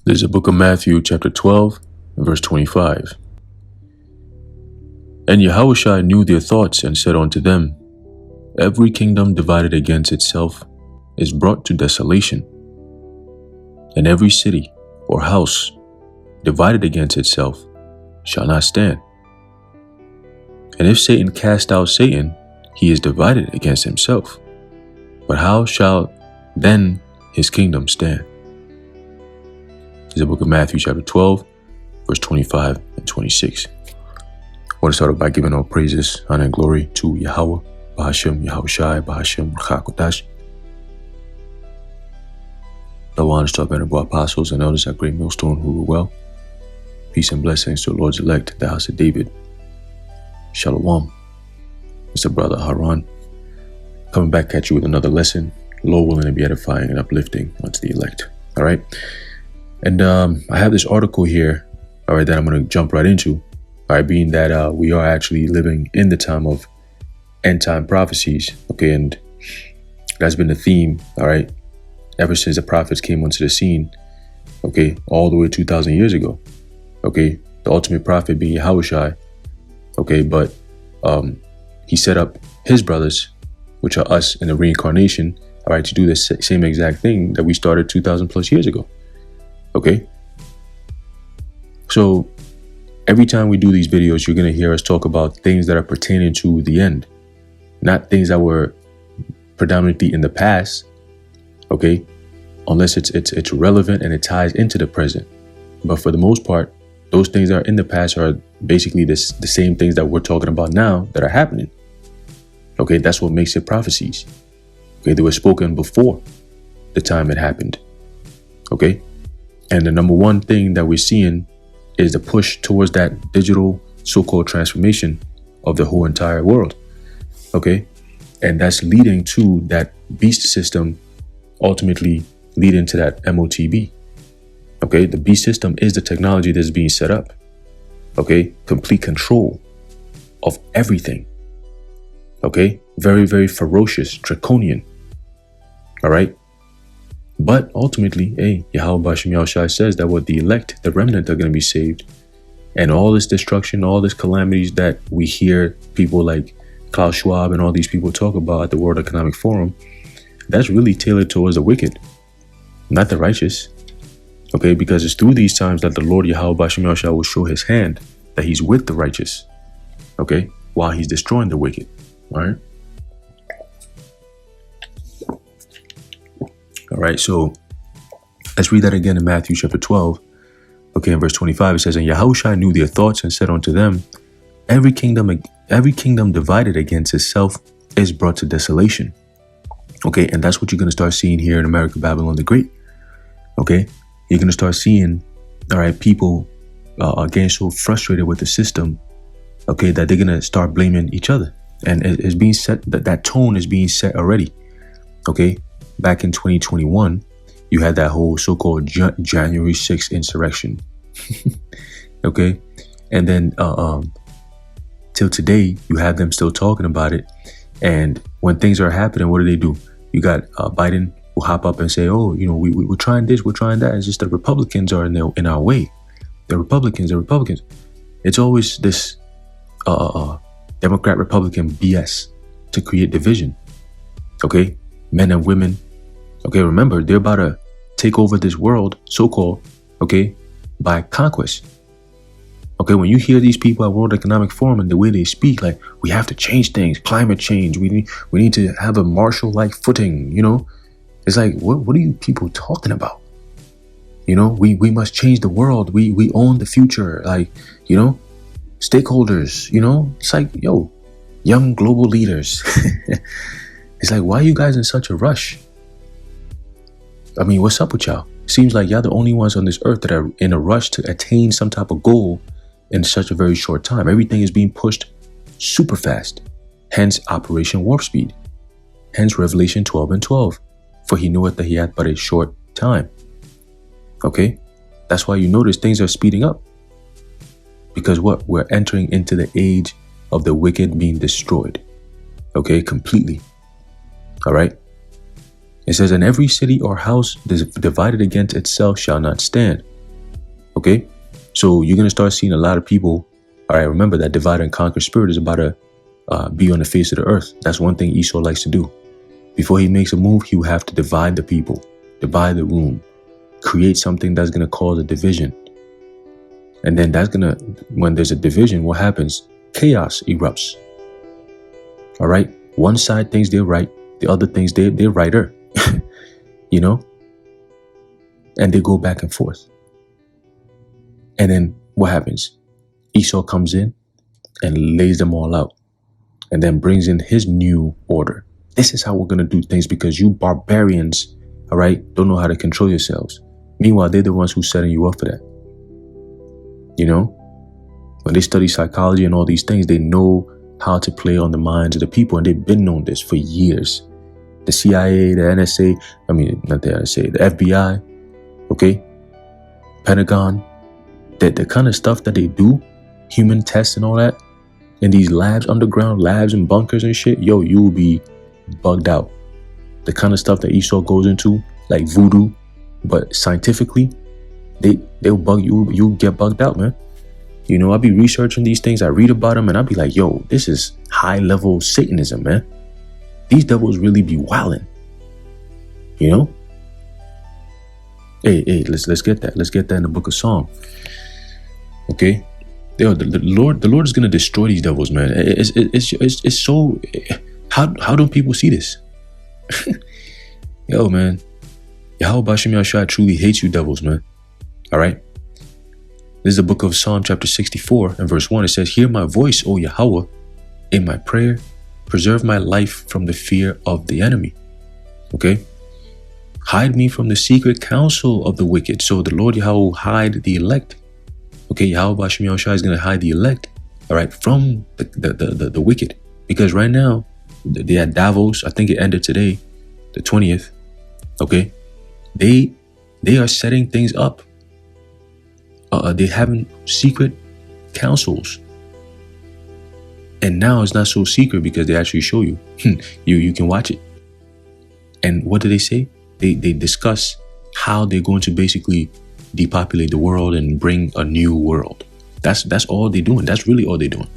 There's a book of Matthew, chapter 12, verse 25. And Yahushua knew their thoughts and said unto them, Every kingdom divided against itself is brought to desolation, and every city or house divided against itself shall not stand. And if Satan cast out Satan, he is divided against himself. But how shall then his kingdom stand? This is the book of Matthew, chapter 12, verse 25 and 26. I want to start off by giving all praises, honor, and glory to Yahweh, Bahashem, Yahushai, Bahashem, Rchakodash. The honors to our venerable apostles and elders at Great Millstone who rule well. Peace and blessings to the Lord's elect, the house of David. Shalom. It's the brother Haran, coming back at you with another lesson, Lord willing to be edifying and uplifting unto the elect. All right. And I have this article here, all right, that I'm going to jump right into, all right, being that we are actually living in the time of end time prophecies, okay, and that's been the theme, all right, ever since the prophets came onto the scene, okay, all the way 2,000 years ago, okay, the ultimate prophet being Yahushua, okay, but he set up his brothers, which are us in the reincarnation, all right, to do the same exact thing that we started 2,000 plus years ago. Okay, so every time we do these videos, you're going to hear us talk about things that are pertaining to the end, not things that were predominantly in the past. Okay, unless it's relevant and it ties into the present. But for the most part, those things that are in the past are basically the same things that we're talking about now that are happening. Okay, that's what makes it prophecies. Okay, they were spoken before the time it happened. Okay. And the number one thing that we're seeing is the push towards that digital so-called transformation of the whole entire world. Okay. And that's leading to that beast system, ultimately leading to that MOTB. Okay. The beast system is the technology that's being set up. Okay. Complete control of everything. Okay. Very, very ferocious, draconian. All right. But ultimately, Yahweh Bashem Yahushai says that what the elect, the remnant, are going to be saved. And all this destruction, all this calamities that we hear people like Klaus Schwab and all these people talk about at the World Economic Forum, that's really tailored towards the wicked, not the righteous. Okay, because it's through these times that the Lord Yahweh Bashem Yahushai will show his hand that he's with the righteous. Okay, while he's destroying the wicked. All right. All right, so let's read that again in Matthew chapter 12. Okay, in verse 25, it says, And Yahushua knew their thoughts and said unto them, Every kingdom divided against itself is brought to desolation. Okay, and that's what you're going to start seeing here in America, Babylon the Great. Okay, you're going to start seeing, all right, people getting so frustrated with the system, okay, that they're going to start blaming each other. And it's being set, that tone is being set already. Okay. Back in 2021, you had that whole so-called January 6th insurrection. Okay. And then till today, you have them still talking about it. And when things are happening, what do? You got Biden will hop up and say, oh, you know, we're trying this, we're trying that. It's just the Republicans are in our way. The Republicans. It's always this Democrat-Republican BS to create division. Okay. Men and women. Okay, remember, they're about to take over this world, so-called, okay, by conquest. Okay, when you hear these people at World Economic Forum and the way they speak, like, we have to change things, climate change, we need to have a Marshall-like footing, you know? It's like, what are you people talking about? You know, we must change the world. We own the future, like, you know, stakeholders, you know? It's like, yo, young global leaders. It's like, why are you guys in such a rush? I mean, what's up with y'all? Seems like y'all the only ones on this earth that are in a rush to attain some type of goal in such a very short time. Everything is being pushed super fast. Hence Operation Warp Speed. Hence Revelation 12 and 12. For he knoweth that he hath but a short time. Okay? That's why you notice things are speeding up. Because what? We're entering into the age of the wicked being destroyed. Okay? Completely. All right. It says, and every city or house divided against itself shall not stand. Okay? So you're going to start seeing a lot of people. All right, remember that divide and conquer spirit is about to be on the face of the earth. That's one thing Esau likes to do. Before he makes a move, he will have to divide the people, divide the room, create something that's going to cause a division. And then when there's a division, what happens? Chaos erupts. All right? One side thinks they're right. The other thinks they're righter. You know? And they go back and forth. And then what happens? Esau comes in and lays them all out. And then brings in his new order. This is how we're going to do things because you barbarians, all right, don't know how to control yourselves. Meanwhile, they're the ones who's setting you up for that. You know, when they study psychology and all these things, they know how to play on the minds of the people. And they've been known this for years. The CIA, the NSA, not the NSA, the FBI, okay, Pentagon, the kind of stuff that they do, human tests and all that, in these labs, underground labs and bunkers and shit, yo, you will be bugged out. The kind of stuff that Esau goes into, like voodoo, but scientifically, they'll bug you. You'll get bugged out, man. You know, I'll be researching these things. I read about them and I'll be like, yo, this is high level Satanism, man. These devils really be wilding. You know? Hey, let's get that. Let's get that in the book of Psalm. Okay? Yo, the Lord is gonna destroy these devils, man. It's so. How don't people see this? Yo, man, Yahweh Bashem Yahshua truly hates you devils, man. All right. This is the book of Psalm chapter 64 and verse 1. It says, "Hear my voice, O Yahweh, in my prayer. Preserve my life from the fear of the enemy." Okay. Hide me from the secret counsel of the wicked. So the Lord Yahweh will hide the elect. Okay, Yahweh Bashem Yahushua is going to hide the elect, all right, from the wicked. Because right now, they had Davos, I think it ended today, the 20th, okay? They are setting things up. They're having secret councils. And now it's not so secret because they actually show you. You can watch it. And what do they say? They discuss how they're going to basically depopulate the world and bring a new world. That's all they're doing. That's really all they're doing.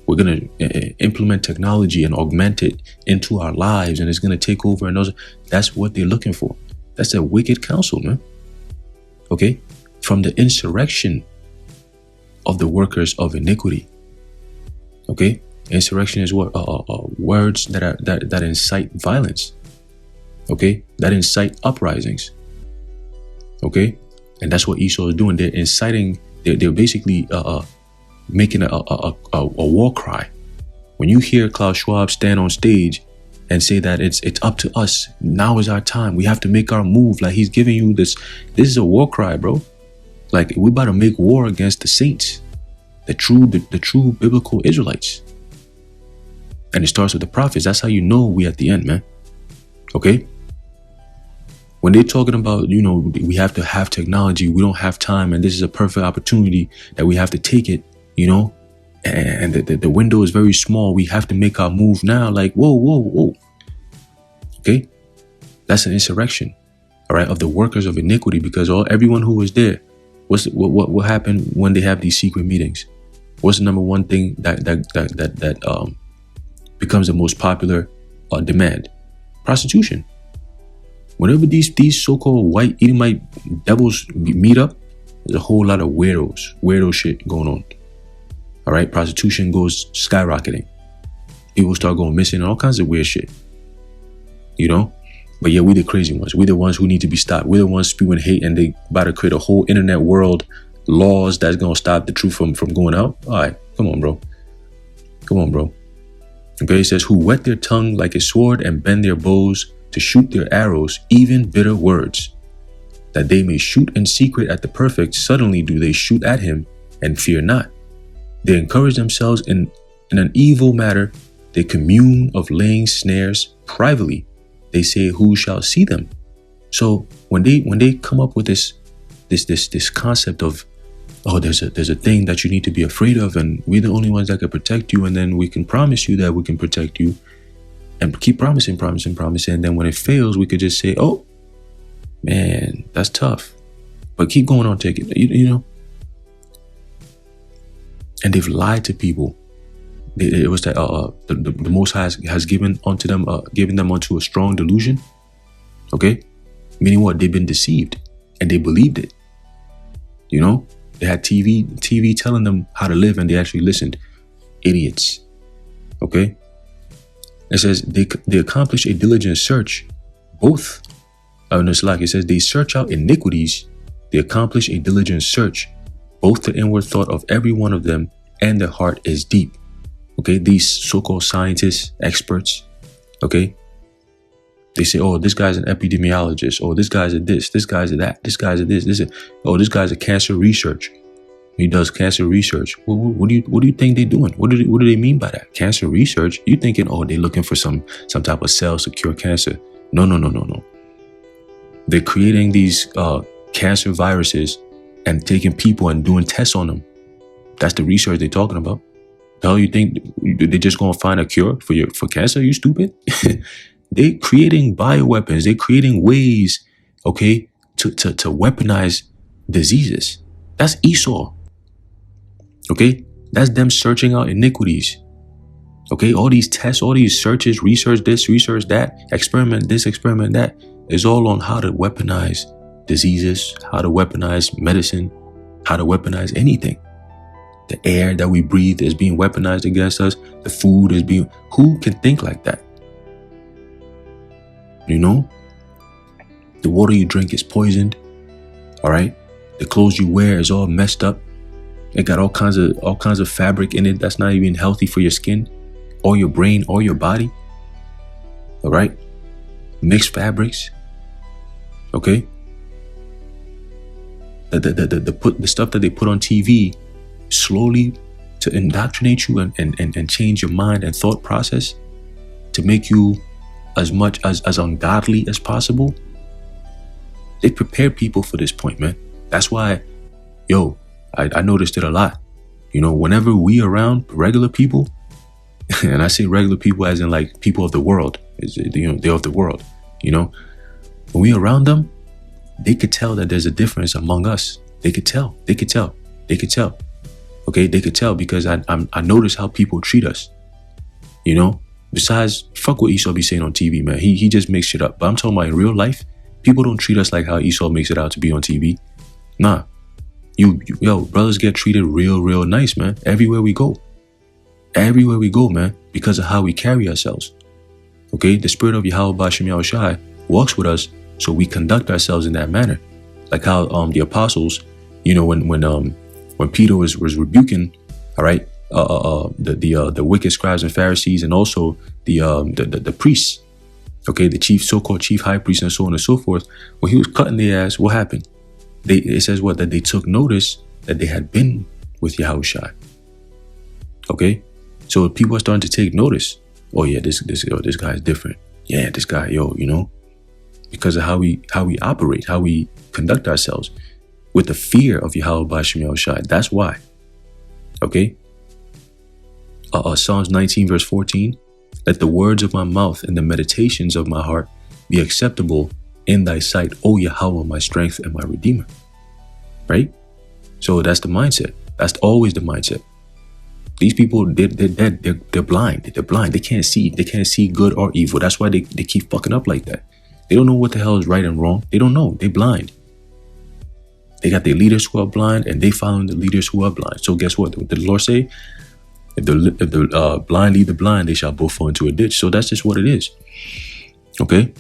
We're going to implement technology and augment it into our lives, and it's going to take over. And that's what they're looking for. That's a wicked counsel, man. Okay? From the insurrection of the workers of iniquity. Okay? Insurrection is what? Words that incite violence. Okay? That incite uprisings. Okay? And that's what Esau is doing. They're inciting, they're basically making a war cry. When you hear Klaus Schwab stand on stage and say that it's up to us, now is our time, we have to make our move, like he's giving you this is a war cry, bro. Like we're about to make war against the saints, the true biblical Israelites. And it starts with the prophets. That's how you know we at the end, man. Okay? When they're talking about, we have to have technology, we don't have time, and this is a perfect opportunity that we have to take it, and the window is very small. We have to make our move now. Like, whoa. Okay? That's an insurrection, all right, of the workers of iniquity, because everyone who was there, what happened when they have these secret meetings? What's the number one thing that becomes the most popular demand? Prostitution. Whenever these so-called white Edomite devils meet up, there's a whole lot of weirdo shit going on. All right, prostitution goes skyrocketing. People start going missing, all kinds of weird shit. But yeah, we the crazy ones. We the ones who need to be stopped. We're the ones spewing hate, and they about to create a whole internet world laws that's gonna stop the truth from going out. All right, come on, bro. Okay, it says, "Who whet their tongue like a sword and bend their bows to shoot their arrows, even bitter words, that they may shoot in secret at the perfect. Suddenly do they shoot at him and fear not. They encourage themselves in an evil matter. They commune of laying snares privately. They say, who shall see them?" So when they come up with this concept of, there's a thing that you need to be afraid of, and we're the only ones that can protect you, and then we can promise you that we can protect you, and keep promising, and then when it fails, we could just say, oh man, that's tough. But keep going on, take it. You know. And they've lied to people. It was that the Most High has given unto them, given them unto a strong delusion. Okay, meaning what? They've been deceived and they believed it. You know, they had TV telling them how to live, and they actually listened. Idiots. Okay. It says they accomplish a diligent search, both. It's like it says they search out iniquities. They accomplish a diligent search, both the inward thought of every one of them, and their heart is deep. Okay, these so-called scientists, experts, okay, they say, oh, this guy's an epidemiologist, or this guy's a this guy's a that, this guy's a this this guy's a cancer research. He does cancer research. What do you think they're doing? What do they mean by that? Cancer research? You thinking, oh, they're looking for some type of cells to cure cancer? No. They're creating these cancer viruses and taking people and doing tests on them. That's the research they're talking about. The hell you think they're just gonna find a cure for cancer? You stupid? They creating bioweapons. They're creating ways, okay, to weaponize diseases. That's Esau. Okay, that's them searching out iniquities. Okay, all these tests, all these searches, research this, research that, experiment this, experiment that, is all on how to weaponize diseases, how to weaponize medicine, how to weaponize anything. The air that we breathe is being weaponized against us. The food is being... Who can think like that? You know? The water you drink is poisoned. All right? The clothes you wear is all messed up. It got all kinds of fabric in it that's not even healthy for your skin, or your brain, or your body. All right? Mixed fabrics. Okay? The stuff that they put on TV slowly to indoctrinate you and change your mind and thought process to make you as much as ungodly as possible. They prepare people for this point, man. That's why, I noticed it a lot. You know, whenever we around regular people, and I say regular people as in like people of the world, they're of the world, you know, when we around them, they could tell that there's a difference among us. They could tell. Okay, they could tell because I notice how people treat us. You know, besides, fuck what Esau be saying on TV, man. He just makes shit up. But I'm talking about in real life, people don't treat us like how Esau makes it out to be on TV. Nah, brothers get treated real nice, man. Everywhere we go, man, because of how we carry ourselves. Okay, the spirit of Yahweh Ba'ashem Yahushai walks with us, so we conduct ourselves in that manner, like how the apostles, you know, when Peter was rebuking, all right, the wicked scribes and Pharisees, and also the priests, okay, the so-called chief high priest, and so on and so forth. When he was cutting their ass, what happened? It says what? That they took notice that they had been with Yahushua. Okay, so people are starting to take notice. Oh yeah, this guy is different. Yeah, this guy, you know, because of how we operate, how we conduct ourselves, with the fear of Yahweh Ba'ashem Yahushai. That's why. Okay. Psalms 19 verse 14. Let the words of my mouth and the meditations of my heart be acceptable in thy sight, O Yahweh, my strength and my redeemer. Right? So that's the mindset. That's always the mindset. These people, they're blind. They're blind. They can't see. They can't see good or evil. That's why they keep fucking up like that. They don't know what the hell is right and wrong. They don't know. They're blind. They got their leaders who are blind, and they following the leaders who are blind. So guess what? What did the Lord say? If the blind lead the blind, they shall both fall into a ditch. So that's just what it is. Okay?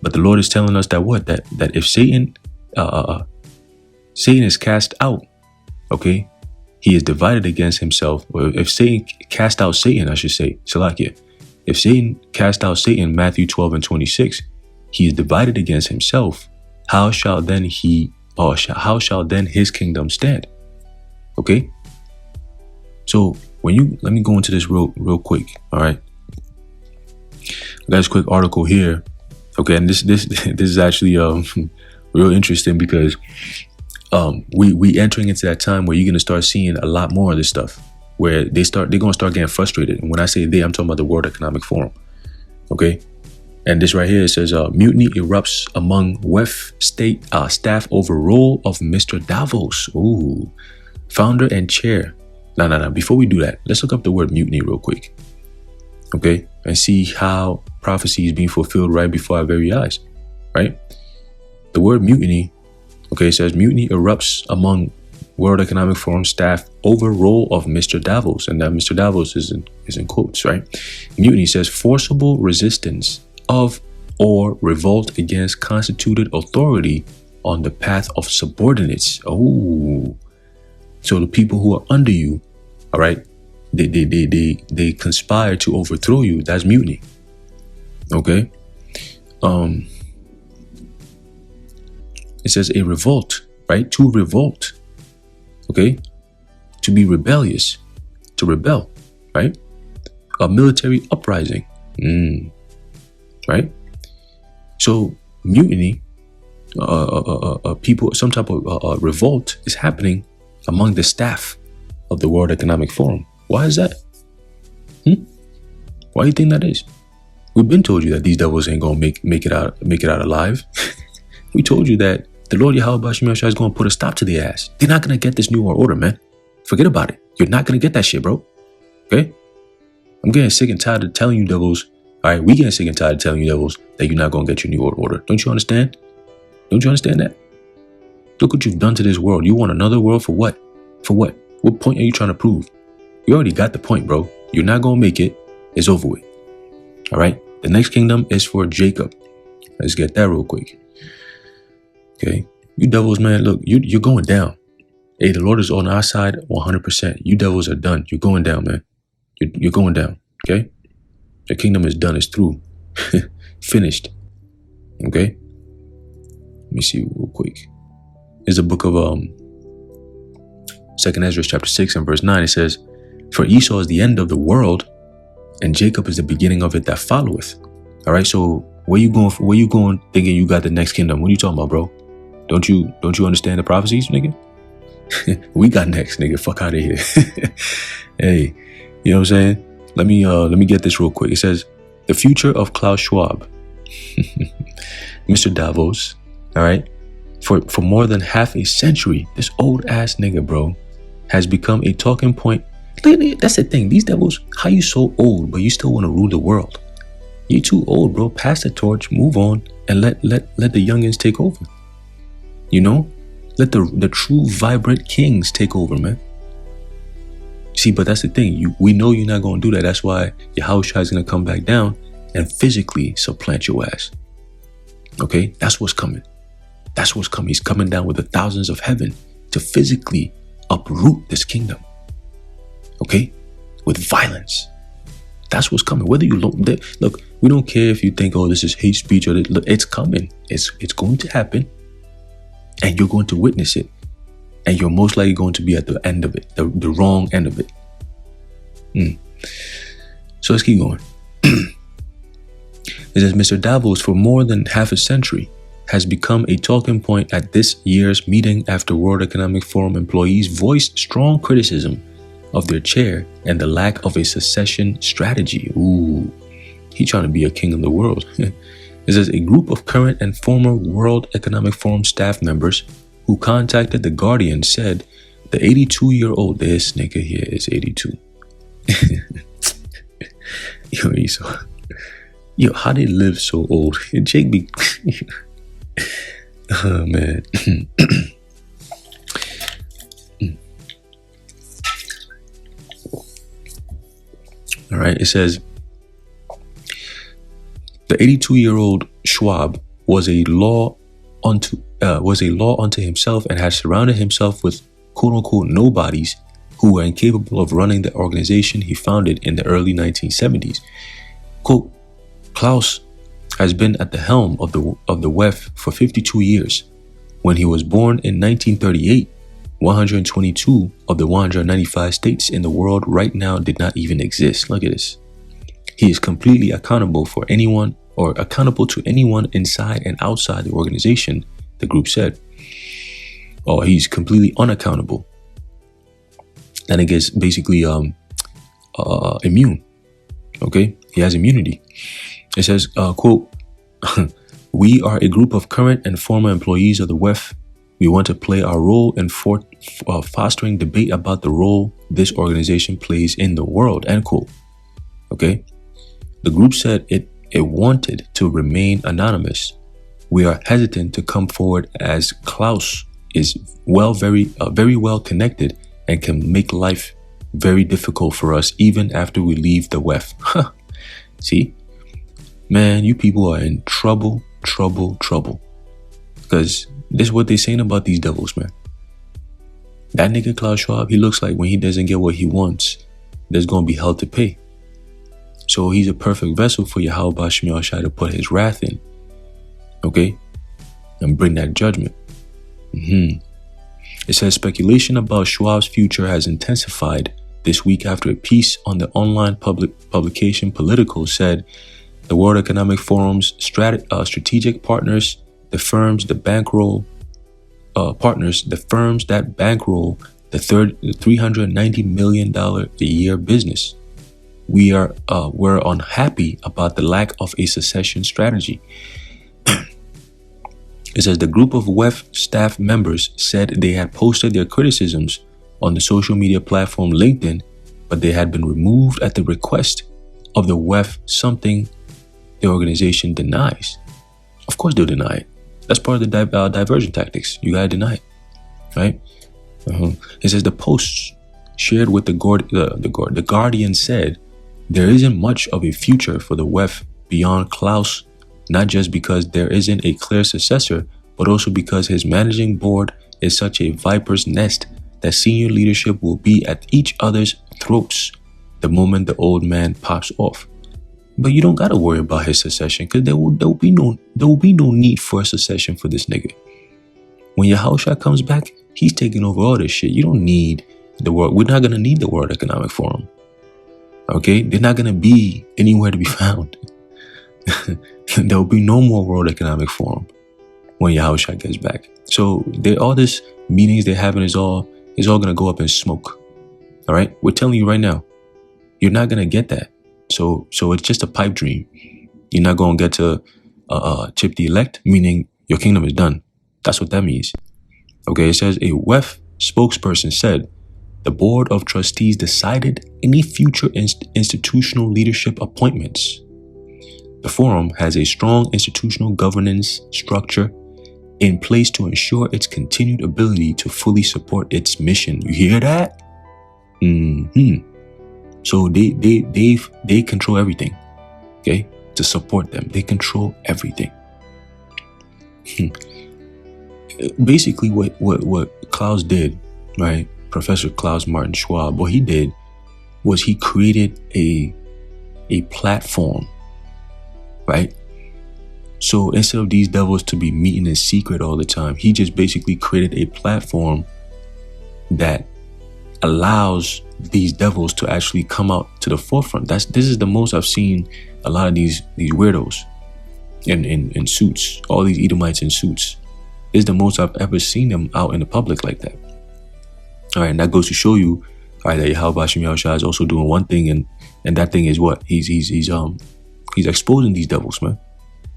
But the Lord is telling us that what? That if Satan is cast out, okay, he is divided against himself. Or if Satan cast out Satan, I should say, Salakia. If Satan cast out Satan, Matthew 12 and 26, he is divided against himself. How shall then how shall then his kingdom stand? Okay. So let me go into this real quick. All right. I got this quick article here. Okay. And this is actually real interesting because we entering into that time where you're going to start seeing a lot more of this stuff, where they're going to start getting frustrated. And when I say they, I'm talking about the World Economic Forum. Okay. And this right here says, mutiny erupts among WEF state staff over role of Mr. Davos. Ooh, founder and chair. No. Before we do that, let's look up the word mutiny real quick. Okay, and see how prophecy is being fulfilled right before our very eyes, right? The word mutiny, okay, it says mutiny erupts among World Economic Forum staff over role of Mr. Davos. And that Mr. Davos is in quotes, right? Mutiny says forcible resistance of or revolt against constituted authority on the path of subordinates. Oh, so the people who are under you, all right, they conspire to overthrow you. That's mutiny. Okay. It says a revolt, right? To revolt. Okay. To be rebellious, to rebel, right? A military uprising. Right? So mutiny, people, some type of revolt is happening among the staff of the World Economic Forum. Why is that? Why do you think that is? We've been told you that these devils ain't gonna make it out alive. We told you that the Lord Yahweh Bashim Yahshua is gonna put a stop to the ass. They're not gonna get this new world order, man. Forget about it. You're not gonna get that shit, bro. Okay? I'm getting sick and tired of telling you devils. All right, we getting sick and tired of telling you devils that you're not gonna get your new world order. Don't you understand? Don't you understand that? Look what you've done to this world. You want another world for what? For what? What point are you trying to prove? You already got the point, bro. You're not gonna make it. It's over with. All right. The next kingdom is for Jacob. Let's get that real quick. Okay. You devils, man, look, you're going down. Hey, the Lord is on our side 100%. You devils are done. You're going down, man. You're going down. Okay. The kingdom is done. It's through. Finished. Okay. Let me see real quick. There's a book of 2nd Ezra chapter 6 and verse 9. It says, for Esau is the end of the world, and Jacob is the beginning of it that followeth. All right. So where you going thinking you got the next kingdom? What are you talking about, bro? Don't you understand the prophecies, nigga? We got next, nigga. Fuck out of here. Hey, you know what I'm saying? Let me get this real quick. It says, the future of Klaus Schwab, Mr. Davos, all right, for more than half a century, this old ass nigga, bro, has become a talking point. That's the thing. These devils, how you so old, but you still want to rule the world? You too old, bro. Pass the torch, move on, and let the youngins take over. You know? Let the true vibrant kings take over, man. See, but that's the thing. We know you're not going to do that. That's why Yahushua is going to come back down and physically supplant your ass. Okay? That's what's coming. That's what's coming. He's coming down with the thousands of heaven to physically uproot this kingdom. Okay? With violence. That's what's coming. Whether you look, we don't care if you think, oh, this is hate speech or look, it's coming. It's going to happen. And you're going to witness it. And you're most likely going to be at the end of it, the wrong end of it. So let's keep going. It says, Mr. Davos, for more than half a century, has become a talking point at this year's meeting after World Economic Forum employees voiced strong criticism of their chair and the lack of a succession strategy. Ooh, he trying to be a king of the world. It says, a group of current and former World Economic Forum staff members who contacted The Guardian said the 82-year-old, this nigga here is 82. Yo, how they live so old? Jake be... Oh, man. All right, it says, the 82-year-old Schwab was a law unto himself and had surrounded himself with quote-unquote nobodies who were incapable of running the organization he founded in the early 1970s. Quote, Klaus has been at the helm of the WEF for 52 years. When he was born in 1938, 122 of the 195 states in the world right now did not even exist. Look at this. He is completely accountable to anyone inside and outside the organization, the group said. Oh, he's completely unaccountable. And it gets basically immune. Okay? He has immunity. It says, quote, We are a group of current and former employees of the WEF. We want to play our role in fostering debate about the role this organization plays in the world, end quote. Okay? The group said it wanted to remain anonymous. We are hesitant to come forward as Klaus is very well connected and can make life very difficult for us even after we leave the WEF. See? Man, you people are in trouble. Because this is what they're saying about these devils, man. That nigga Klaus Schwab, he looks like when he doesn't get what he wants, there's going to be hell to pay. So he's a perfect vessel for Yahweh Shemel Shai to put his wrath in. Okay? And bring that judgment. It says speculation about Schwab's future has intensified this week after a piece on the online publication Politico said the World Economic Forum's strategic partners, the firms that bankroll the $390 million a year business. We're unhappy about the lack of a secession strategy. It says the group of WEF staff members said they had posted their criticisms on the social media platform LinkedIn, but they had been removed at the request of the WEF, something the organization denies. Of course they'll deny it. That's part of the diversion tactics. You gotta deny it, right? It says the posts shared with the Guardian said there isn't much of a future for the WEF beyond Klaus, not just because there isn't a clear successor, but also because his managing board is such a viper's nest that senior leadership will be at each other's throats the moment the old man pops off. But you don't gotta worry about his secession, because there will be no need for a secession for this nigga. When Yahushua comes back, he's taking over all this shit. You don't need the world. We're not gonna need the World Economic Forum. Okay, they're not gonna be anywhere to be found. There will be no more World Economic Forum when Yahushua gets back. So all this meetings they're having is all gonna go up in smoke. All right, we're telling you right now, you're not gonna get that. So it's just a pipe dream. You're not going to get to chip the elect, meaning your kingdom is done. That's what that means. Okay, it says a WEF spokesperson said the board of trustees decided any future institutional leadership appointments. The forum has a strong institutional governance structure in place to ensure its continued ability to fully support its mission. You hear that? So they control everything, okay? To support them, they control everything. Basically, what Klaus did, right? Professor Klaus Martin Schwab, what he did was he created a platform, right? So instead of these devils to be meeting in secret all the time, he just basically created a platform that allows these devils to actually come out to the forefront. This is the most I've seen a lot of these weirdos in suits, all these Edomites in suits. This is the most I've ever seen them out in the public like that. All right, and that goes to show you, all right, that Yahweh Hashem Yahushua is also doing one thing, and that thing is what? He's exposing these devils, man.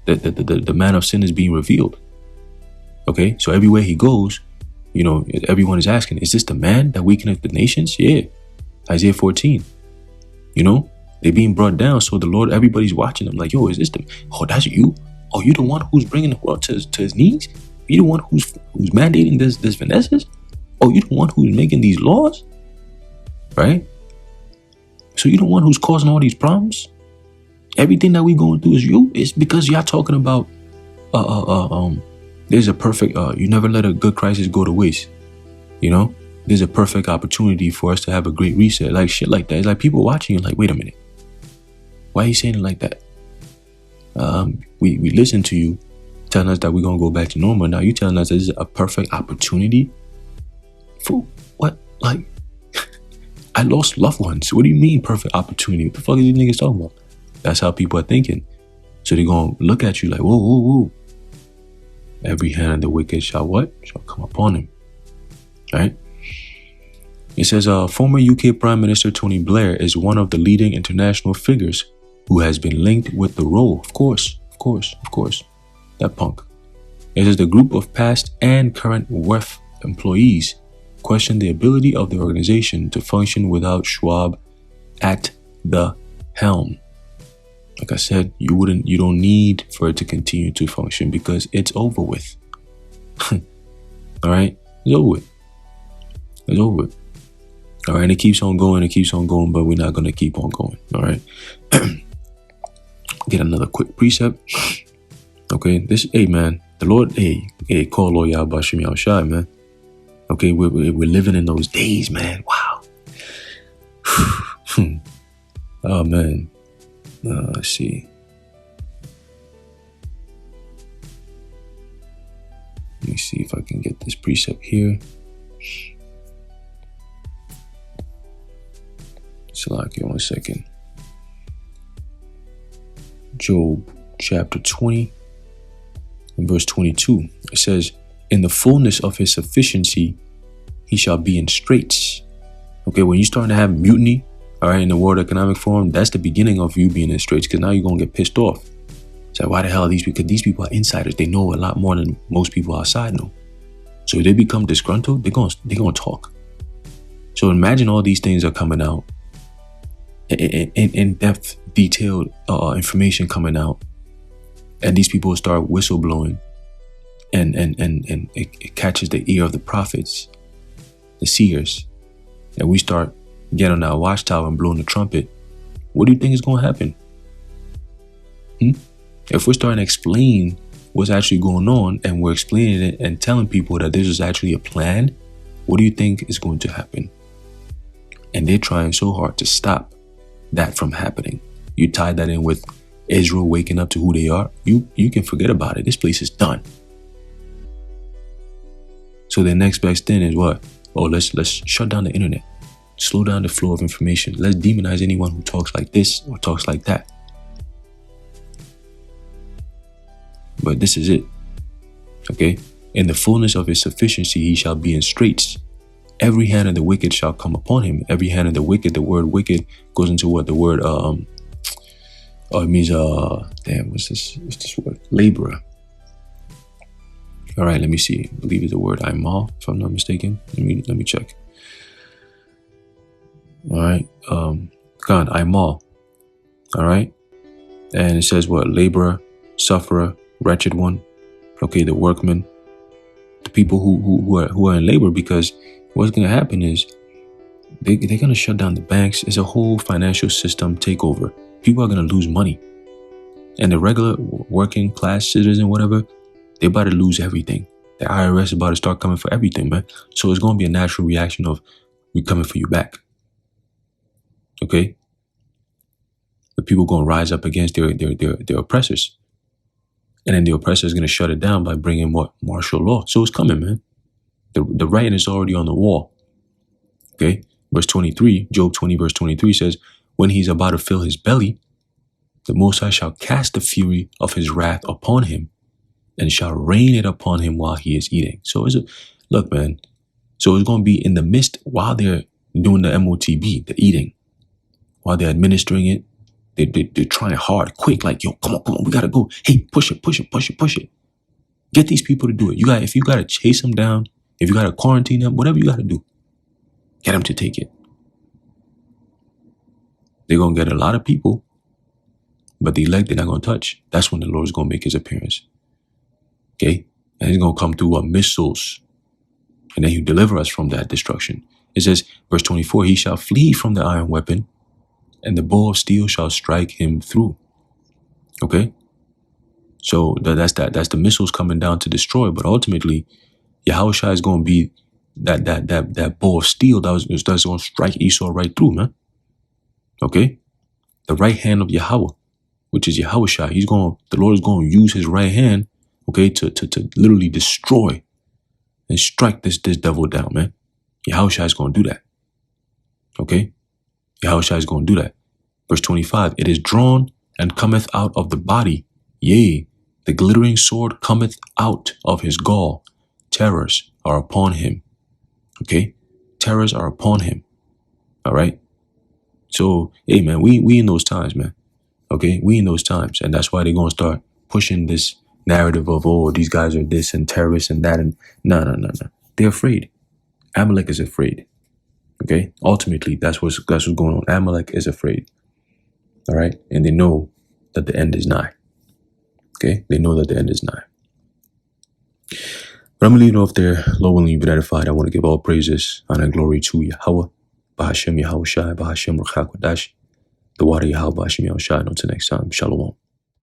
The man of sin is being revealed. Okay, so everywhere he goes, you know, everyone is asking, is this the man that weakeneth the nations? Yeah. Isaiah 14. You know, they're being brought down. So the Lord, everybody's watching them like, yo, is this oh, that's you? Oh, you the one who's bringing the world to his knees? You the one who's mandating this Vanessa's? Oh, you the one who's making these laws? Right? So you the one who's causing all these problems? Everything that we going through is you? It's because y'all talking about there's a perfect you never let a good crisis go to waste. You know? There's a perfect opportunity for us to have a great reset. Like shit like that. It's like people watching you like, wait a minute. Why are you saying it like that? We listen to you telling us that we're gonna go back to normal. Now you telling us this is a perfect opportunity? For what? Like I lost loved ones. What do you mean perfect opportunity? What the fuck are these niggas talking about? That's how people are thinking. So they're gonna look at you like, whoa, whoa, whoa. Every hand of the wicked shall what? Shall come upon him. Right? It says former UK Prime Minister Tony Blair is one of the leading international figures who has been linked with the role, of course, Of course. That punk. It says the group of past and current WEF employees question the ability of the organization to function without Schwab at the helm. Like I said, you don't need for it to continue to function because it's over with. All right, it's over with. It's over with. All right, and it keeps on going, but we're not gonna keep on going. All right. Get another quick precept. Okay, hey man, the Lord, call Lord Yahweh Shem Yahushai, man. Okay, we're living in those days, man. Wow. Oh man. Let's see. Let me see if I can get this precept here. Salakia, 1 second. Job chapter 20 and verse 22. It says, in the fullness of his sufficiency, he shall be in straits. Okay, when you're starting to have mutiny, all right, in the World Economic Forum, that's the beginning of you being in straits, because now you're going to get pissed off. It's like, why the hell are these people? Because these people are insiders. They know a lot more than most people outside know. So if they become disgruntled, they're going to talk. So imagine all these things are coming out, in-depth, detailed information coming out, and these people start whistleblowing, and it catches the ear of the prophets, the seers, and we start getting on our watchtower and blowing the trumpet. What do you think is going to happen? If we're starting to explain what's actually going on, and we're explaining it and telling people that this is actually a plan, what do you think is going to happen? And they're trying so hard to stop that from happening. You tie that in with Israel waking up to who they are, you can forget about it. This place is done. So the next best thing is what? Oh, let's shut down the internet. Slow down the flow of information. Let's demonize anyone who talks like this or talks like that. But this is it. Okay? In the fullness of his sufficiency, he shall be in straits. Every hand of the wicked shall come upon him. Every hand of the wicked, the word wicked goes into what? The word, it means, what's this word? Laborer. All right, let me see. I believe it's the word Imal, if I'm not mistaken. Let me check. All right, God, Imal. All right, and it says what? Laborer, sufferer, wretched one. Okay, the workman, the people who are in labor, because what's going to happen is they're going to shut down the banks. It's a whole financial system takeover. People are going to lose money, and the regular working class citizen, whatever, they're about to lose everything. The IRS is about to start coming for everything, man. So it's going to be a natural reaction of, we coming for you back. Okay? The people going to rise up against their oppressors. And then the oppressor is going to shut it down by bringing what? Martial law. So it's coming, man. The writing is already on the wall. Okay? Verse 23, Job 20 verse 23 says, when he's about to fill his belly, the Most High shall cast the fury of his wrath upon him, and shall rain it upon him while he is eating. So look, man. So it's going to be in the midst while they're doing the MOTB, the eating, while they're administering it. They're trying hard, quick, like, yo, come on, we gotta go. Hey, push it. Get these people to do it. If you gotta chase them down, if you gotta quarantine them, whatever you gotta do, get them to take it. They're gonna get a lot of people, but the elect they're not gonna touch. That's when the Lord's gonna make his appearance. Okay? And he's going to come through missiles. And then he'll deliver us from that destruction. It says, verse 24, he shall flee from the iron weapon, and the bow of steel shall strike him through. Okay? So that's the missiles coming down to destroy. But ultimately, Yahushua is going to be that bow of steel that's going to strike Esau right through, man. Okay? The right hand of Yahweh, which is Yahushua, the Lord is going to use his right hand, okay, to literally destroy and strike this devil down, man. Yahushua is going to do that. Okay? Yahushua is going to do that. Verse 25, it is drawn and cometh out of the body. Yea, the glittering sword cometh out of his gall. Terrors are upon him. Okay? Terrors are upon him. All right? So, hey, man, we in those times, man. Okay? We in those times. And that's why they're going to start pushing this narrative of, oh, these guys are this and terrorists and that. And no. They're afraid. Amalek is afraid. Okay? Ultimately, that's what's going on. Amalek is afraid. All right? And they know that the end is nigh. Okay? They know that the end is nigh. But I'm going to leave it off there. Lord willing, you be edified. I want to give all praises, honor, and glory to Yahweh. Bahashem Yahweh Shai, Bahashem Ruach HaKodesh. The water Yahweh, Bahashem Yahweh Shai. Until next time. Shalom.